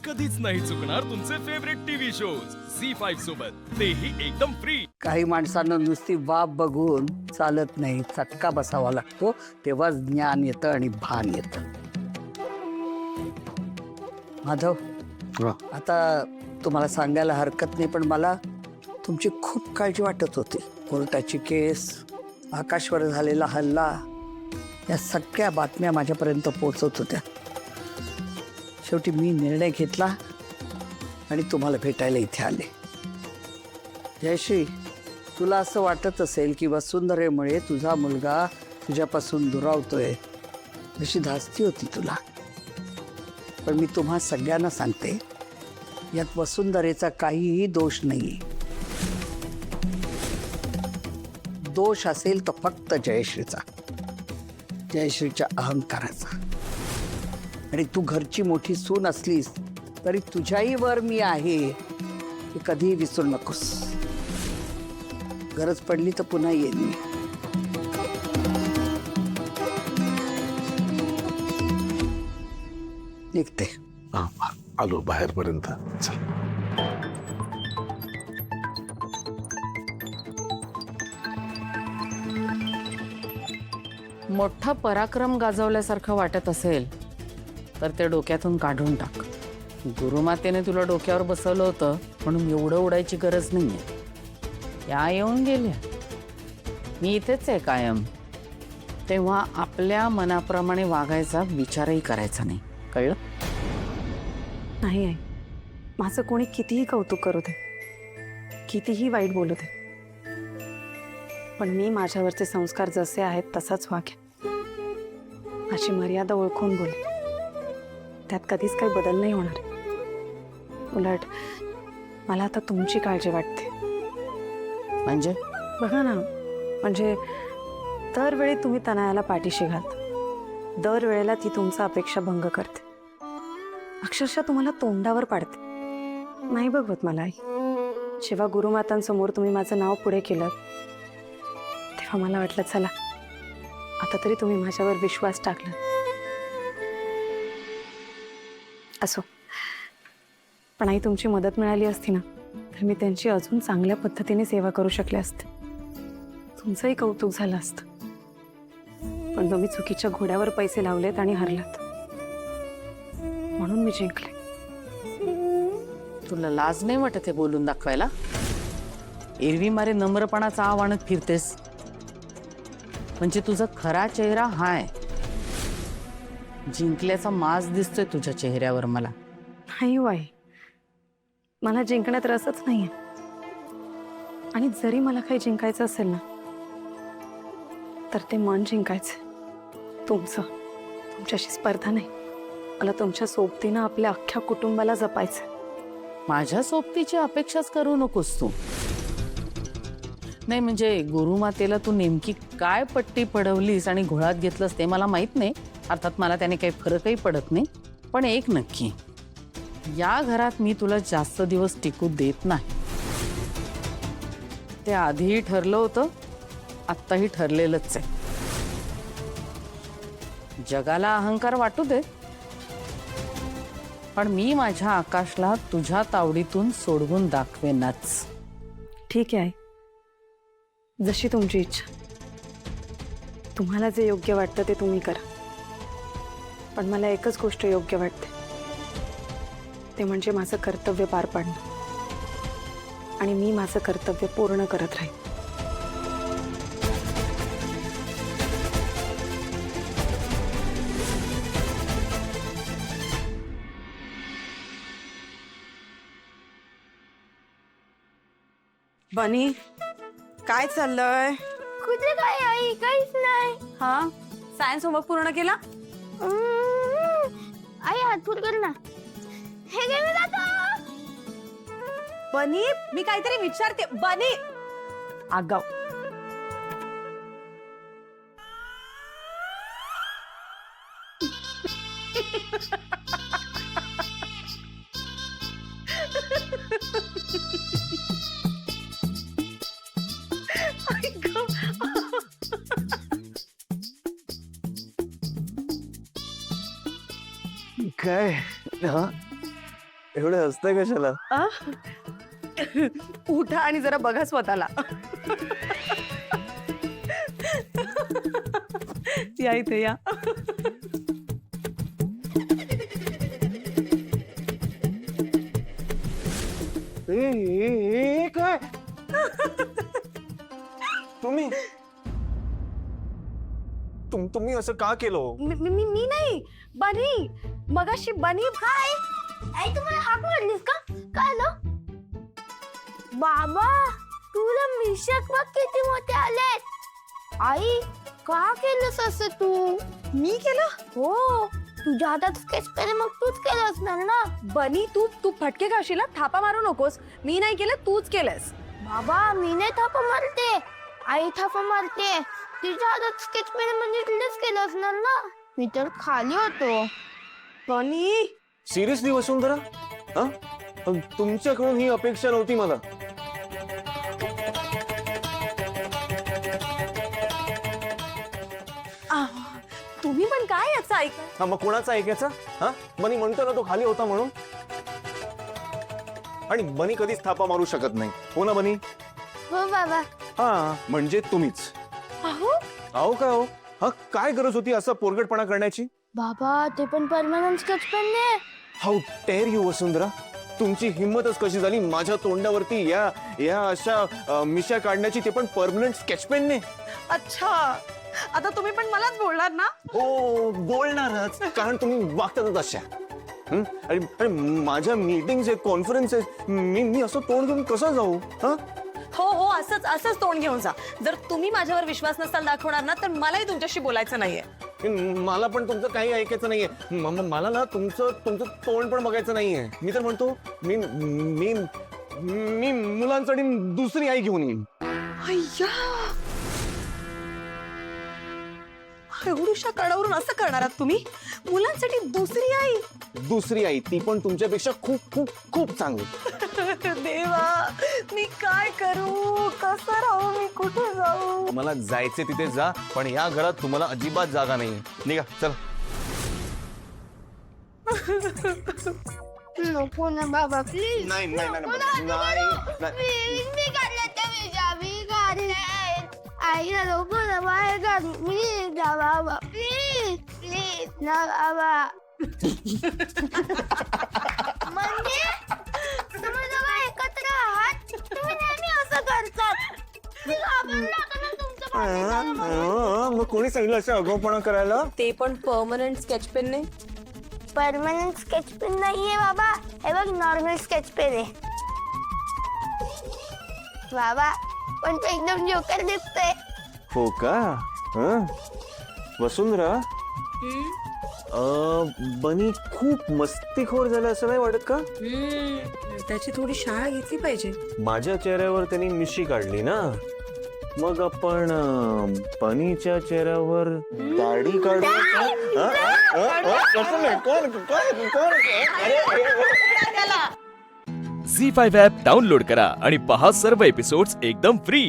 कधीच नाही चुकणार तुमचे फेवरेट टीव्ही शोज झी5 सोबत, तेही एकदम फ्री। काही माणसांना नुसती वाफ बघून चालत नाही, चटका बसावा लागतो, तेव्हा ज्ञान येतं आणि भान येतं। माधव, आता तुम्हाला सांगायला हरकत नाही, पण मला तुमची खूप काळजी वाटत होती। कोर्टाची केस, आकाशवर झालेला हल्ला, या सगळ्या बातम्या माझ्यापर्यंत पोहोचत होत्या। शेवटी मी निर्णय घेतला आणि तुम्हाला भेटायला इथे आले। जयश्री, तुला असं वाटत असेल की वसुंधरेमुळे तुझा मुलगा तुझ्यापासून दुरावतोय, अशी धास्ती होती तुला, पण मी तुम्हा सगळ्यांना सांगते, यात वसुंधरेचा काहीही दोष नाहीये। दोष असेल तर फक्त जयश्रीचा, जयश्रीच्या अहंकाराचा। आणि तू घरची मोठी सून असलीस तरी तुझ्याही वर मी आहे, हे कधीही विसरू नकोस। गरज पडली तर पुन्हा येईन मी। निघते। आलो बाहेरपर्यंत। चल। मोठा पराक्रम गाजवल्यासारखं वाटत असेल तर ते डोक्यातून काढून टाक। गुरुमातेने तुला डोक्यावर बसवलं होतं म्हणून एवढं उडायची गरज नाहीये। या येऊन गेल्या, मी इथेच आहे कायम, तेव्हा आपल्या मनाप्रमाणे वागायचा विचारही करायचा नाही, कळलं? नाही आहे, माझं कोणी कितीही कौतुक करू दे, कितीही वाईट बोलू दे, पण मी माझ्यावरचे संस्कार जसे आहेत तसाच वागेन। माझी मर्यादा ओळखून बोले, त्यात कधीच काही बदल नाही होणार। उलट मला आता तुमची काळजी वाटते। म्हणजे बघा ना, म्हणजे दरवेळी तुम्ही तनयाला पाठीशी घालता, दरवेळेला ती तुमचा अपेक्षा भंग करते, अक्षरशः तुम्हाला तोंडावर पाडते। नाही बघवत मला आई। जेव्हा गुरुमातांसमोर तुम्ही माझं नाव पुढे केलं तेव्हा मला वाटलं चला आता तरी तुम्ही माझ्यावर विश्वास टाकला। असो, पण आई तुमची मदत मिळाली असती ना तर मी त्यांची अजून चांगल्या पद्धतीने सेवा करू शकले असते, तुमचंही कौतुक झालं असतं। पण तुम्ही चुकीच्या घोड्यावर पैसे लावलेत आणि हरलात, म्हणून मी जिंकले। तुला लाज नाही वाटत हे बोलून दाखवायला? एरवी मारे नम्रपणाचा आव आणत फिरतेस, म्हणजे तुझा खरा चेहरा हाय, जिंकल्याचा माज दिसतोय तुझ्या चेहऱ्यावर मला। नाही हो आई, मला जिंकण्यात रसच नाहीये, आणि जरी मला काही जिंकायचं असेल ना तर ते मन जिंकायचं तुमचं, तुमच्याशी स्पर्धा नाही। मला तुमच्या सोबतीनं आपल्या अख्ख्या कुटुंबाला जपायचं। माझ्या सोबतीची अपेक्षाच करू नकोस तू। नाही म्हणजे गुरुमातेला तू नेमकी काय पट्टी पडवलीस आणि घोळात घेतलंस ते मला माहित नाही, अर्थात मला त्याने काही फरकही पडत नाही, पण एक नक्की, या घरात मी तुला जास्त दिवस टिकू देत नाही। ते आधीही ठरलं होतं, आत्ताही ठरलेलंच आहे। जगाला अहंकार वाटू दे, पण मी माझ्या आकाशला तुझ्या तावडीतून सोडवून दाखवेनच। ठीक आहे आई, जशी तुमची इच्छा। तुम्हाला जे योग्य वाटतं ते तुम्ही करा, पण मला एकच गोष्ट योग्य वाटते, ते म्हणजे माझं कर्तव्य पार पाडणं, आणि मी माझं कर्तव्य पूर्ण करत राहीन। बनी, काय चाललंय? कुठे काय आई, काहीच नाही। हा, सायन्स होमवर्क पूर्ण केला? आई हात फुट कर ना। हे घे मी जातो। बनी, मी काहीतरी विचारते। बनी, आगाव। काय? हा, एवढे हसते कशाला? उठा आणि जरा बघा स्वतःला. या इथे या. काय तुम्ही तुम्ही असं का केलं? मी नाही, बनी. मगाशी बनी. हाय आई तुम्हाला हाक मारलीस का? काय आलं? बाबा तुला मिशक बघ किती मोठे आलेत. आई का केलंस असं तू? मी केलं? हो तुझ्या हातात स्केच पेन मग तूच केलं असणार ना. बनी तू फटके खाशील ना. थापा मारू नकोस. मी नाही केलं, तूच केलंस. बाबा मी नाही थापा मारते, आई थापा मारते. तिच्या हातात स्केच पेन म्हणजे तिनेच केलं असणार ना. मी तर खाली होतो. बनी सिरियसली वसुंधरा, हा? तुमच्याकडून ही अपेक्षा नव्हती मला. तुम्ही पण काय याचं ऐका. हा मग कोणाचा ऐकायचा? हा बनी म्हणतो ना तो खाली होता म्हणून. आणि बनी कधीच थापा मारू शकत नाही, हो ना बनी? हो बाबा. हा म्हणजे तुम्हीच. अहो काय हो, हा काय गरज होती असं पोरगटपणा करण्याची? बाबा ते पण परमनंट स्केच पेन ने. हाऊ डेअर यू वसुंधरा, तुमची हिंमतच कशी झाली माझ्या तोंडावरती या अशा मिशा काढण्याची, ते पण परमनंट स्केच पेनने? अच्छा, आता तुम्ही पण मलाच बोलणार ना? हो बोलणारच, कारण तुम्ही वागतातच अशा. आणि माझ्या मीटिंग्स आहेत, कॉन्फरन्स आहेत, मी असं तोंड घेऊन कसं जाऊ? हा हो असंच तोंड घेऊन जा. जर तुम्ही माझ्यावर विश्वास नसाल दाखवणार ना, तर मलाही तुमच्याशी बोलायचं नाहीये. मला पण तुमचं काही ऐकायचं नाहीये. मला ना तुमचं तोंड पण बघायचं नाहीये. मी तर म्हणतो मी मी मी मुलांसाठी दुसरी आई घेऊन येईन. अय्या, एवढ्याशा कडावरून असं करणार आहात तुम्ही? मुलांसाठी दुसरी आई? दुसरी आई, ती पण तुमच्यापेक्षा खूप खूप खूप चांगली. देवा, मी काय करू? कसं राहू? मी कुठे जाऊ? मला जायचे तिथे जा, पण या घरात तुम्हाला अजिबात जागा नाहीये. निघा चल. नको ना बाबा प्लीज. नाही. मी काढलं त्या विजा, मी काढले. आईला नको ना बाहेर काढ. प्लीज ना बाबा, प्लीज ना बाबा. म्हणजे तुम्ही दोघं एकत्र आहात, तुम्ही नेहमी असं करतात. मी घाबरलो आता ना तुमचं भांडण झालं म्हणून. मग कोणी सांगितलं असं आगाऊपणा करायला? ते पण परमनंट स्केच पेनने? परमनंट स्केच पेन नाहीये बाबा, हे बघ नॉर्मल स्केच पेन आहे. बाबा पण तो एकदम जोकर दिसतोय. हो का? वसुंधरा, बनी खूप मस्तीखोर झाला असं नाही वाटत का? त्याची थोडी शाळा घेतली पाहिजे. माझ्या चेहऱ्यावर त्यांनी मिशी काढली ना, मग आपण बनीच्या चेहऱ्यावर दाढी काढू. झी 5 ॲप डाउनलोड करा आणि पहा सर्व एपिसोड्स एकदम फ्री.